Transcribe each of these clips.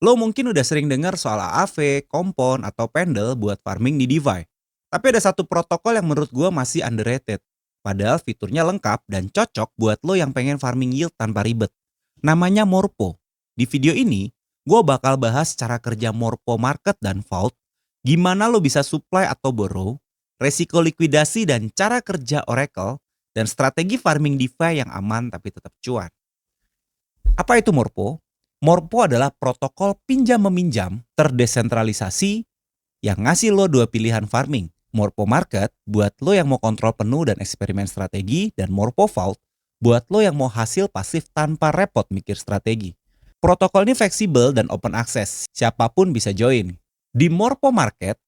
Lo mungkin udah sering dengar soal AAV, Compon, atau Pendle buat farming di DeFi. Tapi ada satu protokol yang menurut gue masih underrated. Padahal fiturnya lengkap dan cocok buat lo yang pengen farming yield tanpa ribet. Namanya Morpho. Di video ini, gue bakal bahas cara kerja Morpho Market dan Vault, gimana lo bisa supply atau borrow, resiko likuidasi dan cara kerja Oracle, dan strategi farming DeFi yang aman tapi tetap cuan. Apa itu Morpho? Morpho adalah protokol pinjam-meminjam terdesentralisasi yang ngasih lo dua pilihan farming. Morpho Market buat lo yang mau kontrol penuh dan eksperimen strategi, dan Morpho Vault buat lo yang mau hasil pasif tanpa repot mikir strategi. Protokol ini fleksibel dan open access, siapapun bisa join. Di Morpho Market,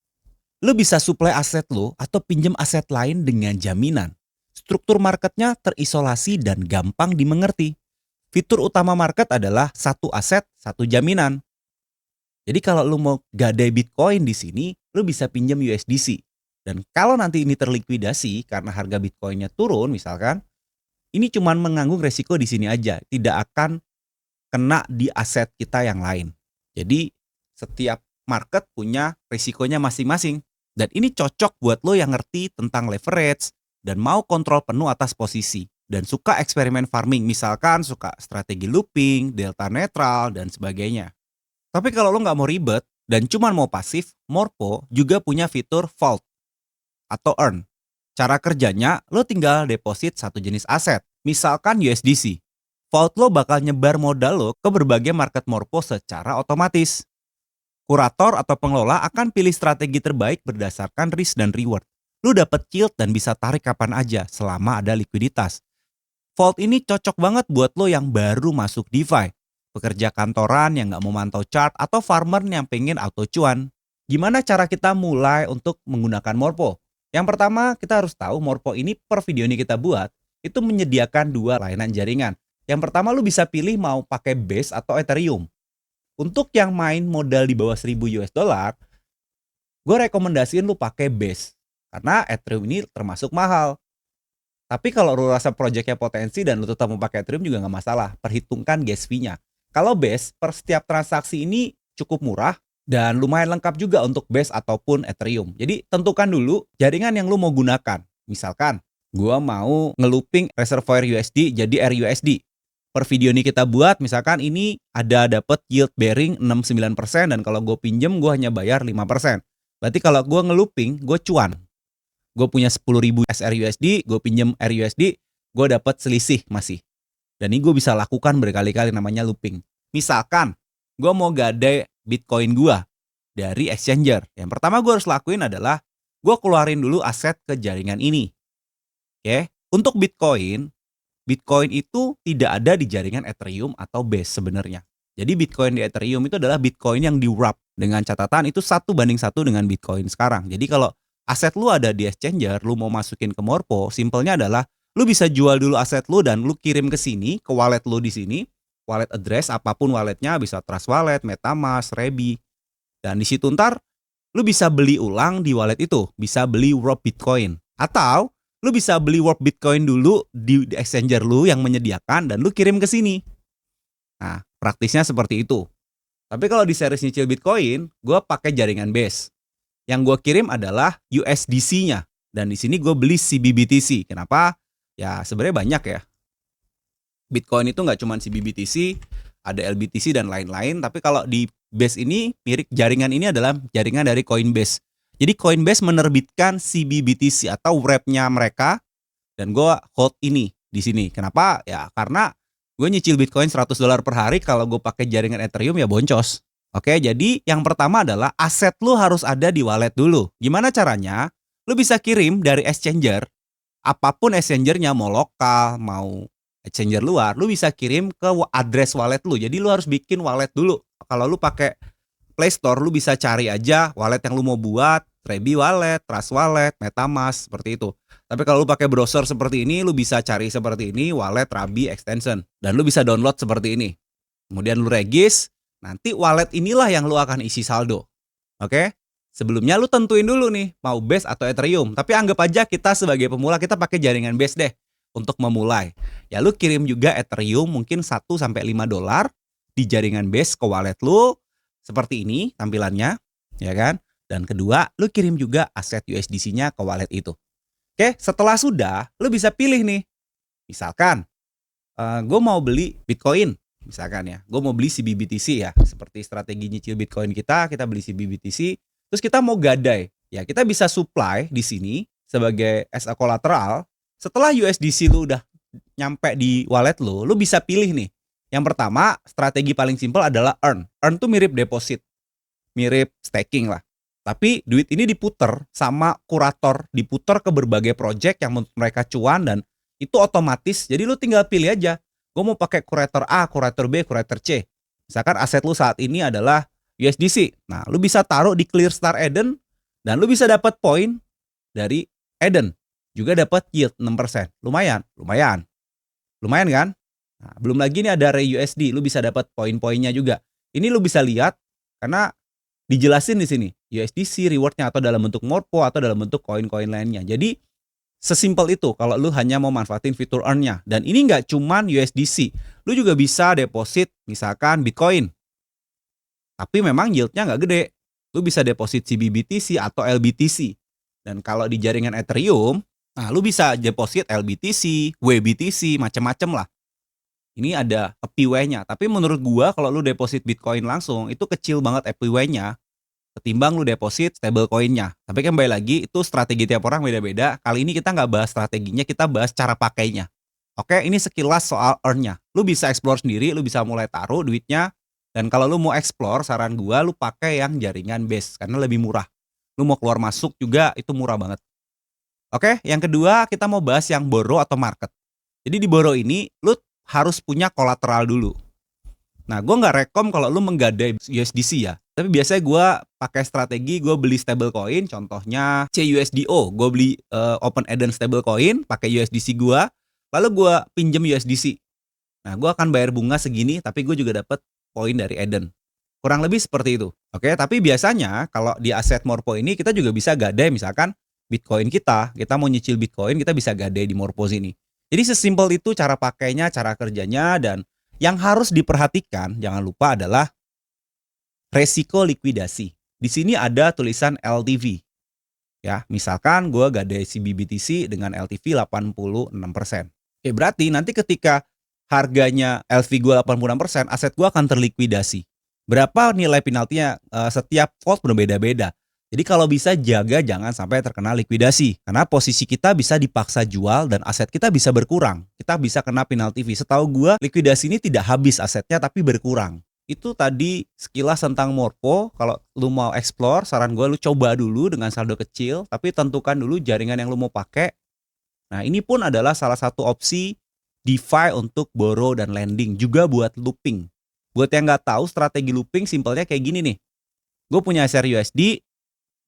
lo bisa supply aset lo atau pinjam aset lain dengan jaminan. Struktur marketnya terisolasi dan gampang dimengerti. Fitur utama market adalah satu aset, satu jaminan. Jadi kalau lu mau gadai Bitcoin di sini, lu bisa pinjam USDC. Dan kalau nanti ini terlikuidasi karena harga Bitcoinnya turun misalkan, ini cuma menanggung resiko di sini aja, tidak akan kena di aset kita yang lain. Jadi setiap market punya resikonya masing-masing. Dan ini cocok buat lo yang ngerti tentang leverage dan mau kontrol penuh atas posisi. Dan suka eksperimen farming, misalkan suka strategi looping, delta netral, dan sebagainya. Tapi kalau lo nggak mau ribet dan cuma mau pasif, Morpho juga punya fitur Vault atau Earn. Cara kerjanya, lo tinggal deposit satu jenis aset, misalkan USDC. Vault lo bakal nyebar modal lo ke berbagai market Morpho secara otomatis. Kurator atau pengelola akan pilih strategi terbaik berdasarkan risk dan reward. Lo dapat yield dan bisa tarik kapan aja selama ada likuiditas. Vault ini cocok banget buat lo yang baru masuk DeFi, pekerja kantoran yang nggak mau mantau chart, atau farmer yang pengen auto cuan. Gimana cara kita mulai untuk menggunakan Morpho? Yang pertama, kita harus tahu Morpho ini per video ini kita buat, itu menyediakan dua layanan jaringan. Yang pertama, lo bisa pilih mau pakai Base atau Ethereum. Untuk yang main modal di bawah 1000 US dollar, gue rekomendasiin lo pakai Base. Karena Ethereum ini termasuk mahal. Tapi kalau lu rasa projectnya potensi dan lu tetap mau pakai Ethereum juga nggak masalah. Perhitungkan gas fee-nya. Kalau Base, per setiap transaksi ini cukup murah dan lumayan lengkap juga untuk Base ataupun Ethereum. Jadi tentukan dulu jaringan yang lu mau gunakan. Misalkan, gua mau ngelooping reservoir USD jadi RUSD. Per video ini kita buat, misalkan ini ada dapat yield bearing 69% dan kalau gue pinjem gue hanya bayar 5%. Berarti kalau gue ngelooping, gue cuan. Gue punya 10.000 SRUSD, gue pinjem RUSD, gue dapat selisih masih. Dan ini gue bisa lakukan berkali-kali, namanya looping. Misalkan, gue mau gadai Bitcoin gue dari exchanger. Yang pertama gue harus lakuin adalah, gue keluarin dulu aset ke jaringan ini. Oke, untuk Bitcoin itu tidak ada di jaringan Ethereum atau Base sebenarnya. Jadi Bitcoin di Ethereum itu adalah Bitcoin yang di-wrap. Dengan catatan itu 1:1 dengan Bitcoin sekarang. Jadi kalau aset lu ada di exchanger, lu mau masukin ke Morpho, simpelnya adalah lu bisa jual dulu aset lu dan lu kirim ke sini, ke wallet lu di sini, wallet address apapun walletnya, bisa Trust Wallet, MetaMask, Rebi. Dan di situ ntar lu bisa beli ulang di wallet itu, bisa beli Wrap Bitcoin. Atau lu bisa beli Wrap Bitcoin dulu di exchanger lu yang menyediakan dan lu kirim ke sini. Nah, praktisnya seperti itu. Tapi kalau di series nyicil Bitcoin, gue pakai jaringan Base. Yang gue kirim adalah USDC-nya. Dan di sini gue beli CBBTC. Kenapa? Ya sebenarnya banyak ya. Bitcoin itu nggak cuma CBBTC, ada LBTC dan lain-lain. Tapi kalau di Base ini, mirip jaringan ini adalah jaringan dari Coinbase. Jadi Coinbase menerbitkan CBBTC atau wrap-nya mereka. Dan gue hold ini di sini. Kenapa? Ya karena gue nyicil Bitcoin $100 per hari, kalau gue pakai jaringan Ethereum ya boncos. Oke, jadi yang pertama adalah aset lu harus ada di wallet dulu. Gimana caranya? Lu bisa kirim dari exchanger, apapun exchangernya, mau lokal, mau exchanger luar, lu bisa kirim ke address wallet lu. Jadi lu harus bikin wallet dulu. Kalau lu pakai Play Store, lu bisa cari aja wallet yang lu mau buat, Rebi Wallet, Trust Wallet, MetaMask, seperti itu. Tapi kalau lu pakai browser seperti ini, lu bisa cari seperti ini, wallet Rabi extension. Dan lu bisa download seperti ini. Kemudian lu regis, nanti wallet inilah yang lu akan isi saldo. Oke? Sebelumnya lu tentuin dulu nih, mau Base atau Ethereum. Tapi anggap aja kita sebagai pemula, kita pakai jaringan Base deh untuk memulai. Ya lu kirim juga Ethereum mungkin $1-5 di jaringan Base ke wallet lu. seperti ini tampilannya, ya kan? Dan kedua, lu kirim juga aset USDC-nya ke wallet itu. Oke, setelah sudah, lu bisa pilih nih. Misalkan, gue mau beli Bitcoin, misalkan ya. Gue mau beli CBBTC ya, seperti strategi nyicil Bitcoin kita beli CBBTC, terus kita mau gadai. Ya, kita bisa supply di sini sebagai as a collateral. Setelah USDC lu udah nyampe di wallet lu bisa pilih nih. Yang pertama, strategi paling simpel adalah earn. Earn tuh mirip deposit, mirip staking lah. Tapi duit ini diputer sama kurator, diputer ke berbagai project yang menurut mereka cuan dan itu otomatis. Jadi lu tinggal pilih aja. Gue mau pakai kurator A, kurator B, kurator C. Misalkan aset lu saat ini adalah USDC. Nah, lu bisa taruh di Clearstar Eden dan lu bisa dapat poin dari Eden. Juga dapat yield 6%. Lumayan, lumayan. Lumayan kan? Nah, belum lagi nih ada RayUSD, lu bisa dapat poin-poinnya juga. Ini lu bisa lihat karena dijelasin di sini USDC rewardnya atau dalam bentuk Morpho atau dalam bentuk koin-koin lainnya. Jadi sesimpel itu kalau lu hanya mau manfaatin fitur earn-nya. Dan ini nggak cuman USDC, lu juga bisa deposit misalkan Bitcoin. Tapi memang yieldnya nggak gede. Lu bisa deposit CBBTC atau LBTC. Dan kalau di jaringan Ethereum, nah lu bisa deposit LBTC, WBTC, macam-macam lah. Ini ada APY-nya. Tapi menurut gua kalau lu deposit Bitcoin langsung itu kecil banget APY-nya ketimbang lu deposit stablecoin-nya. Tapi kan kembali lagi itu strategi tiap orang beda-beda. Kali ini kita nggak bahas strateginya, kita bahas cara pakainya. Oke, ini sekilas soal earn-nya. Lu bisa explore sendiri, lu bisa mulai taruh duitnya. Dan kalau lu mau explore, saran gua lu pakai yang jaringan base karena lebih murah. Lu mau keluar masuk juga itu murah banget. Oke, yang kedua kita mau bahas yang borrow atau market. Jadi di borrow ini lu harus punya kolateral dulu. Nah, gue nggak rekom kalau lu menggadai USDC ya. Tapi biasanya gue pakai strategi gue beli stablecoin, contohnya CUSDO. Gue beli Open Eden stablecoin, pakai USDC gue, lalu gue pinjem USDC. Nah, gue akan bayar bunga segini, tapi gue juga dapat poin dari Eden. Kurang lebih seperti itu. Oke, tapi biasanya kalau di aset Morpho ini kita juga bisa gadai misalkan Bitcoin kita mau nyicil Bitcoin, kita bisa gadai di Morpho sini. Jadi sesimpel itu cara pakainya, cara kerjanya, dan yang harus diperhatikan, jangan lupa adalah resiko likuidasi. Di sini ada tulisan LTV. Ya, misalkan gue gadai CBBTC dengan LTV 86%. Oke, berarti nanti ketika harganya LTV gue 86%, aset gue akan terlikuidasi. Berapa nilai penaltinya? Setiap vault berbeda-beda. Jadi kalau bisa jaga jangan sampai terkena likuidasi. Karena posisi kita bisa dipaksa jual dan aset kita bisa berkurang. Kita bisa kena penalti fee. Setahu gue likuidasi ini tidak habis asetnya tapi berkurang. Itu tadi sekilas tentang Morpho. Kalau lu mau explore, saran gue lu coba dulu dengan saldo kecil. Tapi tentukan dulu jaringan yang lu mau pakai. Nah, ini pun adalah salah satu opsi DeFi untuk borrow dan lending. Juga buat looping. Buat yang nggak tahu strategi looping simpelnya kayak gini nih. Gue punya SRUSD,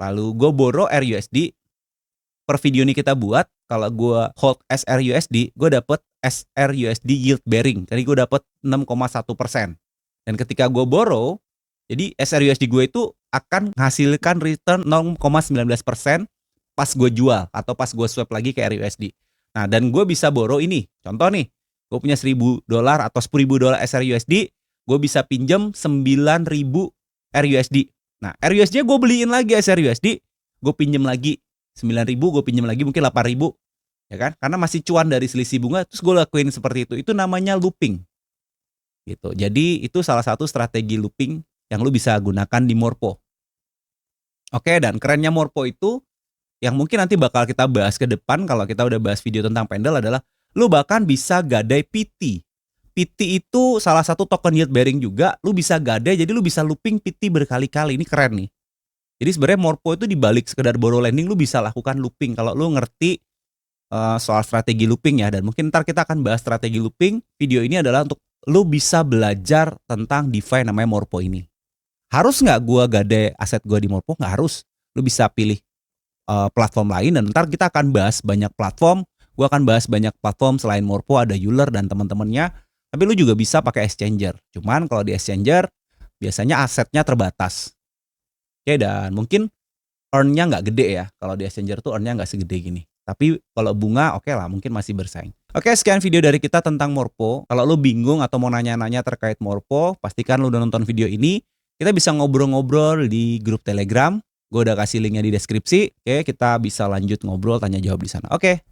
lalu gue borrow RUSD. Per video ini kita buat, kalau gue hold SRUSD, gue dapet SRUSD yield bearing. Jadi gue dapet 6,1%. Dan ketika gue borrow, jadi SRUSD gue itu akan menghasilkan return 0,19% pas gue jual atau pas gue swap lagi ke RUSD. Nah, dan gue bisa borrow ini. Contoh nih, gue punya $1.000 atau $10.000 SRUSD, gue bisa pinjam 9.000 RUSD. Nah, RUSD gue beliin lagi SRUSD, gue pinjem lagi 9.000, gue pinjem lagi mungkin 8.000, ya kan? Karena masih cuan dari selisih bunga, terus gue lakuin seperti itu. Itu namanya looping, gitu. Jadi itu salah satu strategi looping yang lu bisa gunakan di Morpho. Oke, dan kerennya Morpho itu, yang mungkin nanti bakal kita bahas ke depan kalau kita udah bahas video tentang Pendle adalah, lu bahkan bisa gadai PT. PT itu salah satu token yield bearing juga, lu bisa gadai, jadi lu bisa looping PT berkali-kali. Ini keren nih. Jadi sebenarnya Morpho itu dibalik sekedar borrow lending, lu bisa lakukan looping kalau lu ngerti soal strategi looping ya. Dan mungkin ntar kita akan bahas strategi looping. Video ini adalah untuk lu bisa belajar tentang DeFi namanya Morpho ini. Harus nggak gua gadai aset gua di Morpho? Nggak harus. Lu bisa pilih platform lain dan ntar kita akan bahas banyak platform. Gua akan bahas banyak platform selain Morpho, ada Euler dan teman-temannya. Tapi lu juga bisa pakai exchanger. Cuman kalau di exchanger biasanya asetnya terbatas. Oke, dan mungkin earn-nya nggak gede ya. Kalau di exchanger tuh earn-nya nggak segede gini. Tapi kalau bunga oke lah, mungkin masih bersaing. Oke, sekian video dari kita tentang Morpho. Kalau lu bingung atau mau nanya-nanya terkait Morpho, pastikan lu udah nonton video ini. Kita bisa ngobrol-ngobrol di grup Telegram. Gue udah kasih linknya di deskripsi. Oke, kita bisa lanjut ngobrol, tanya jawab di sana. Oke.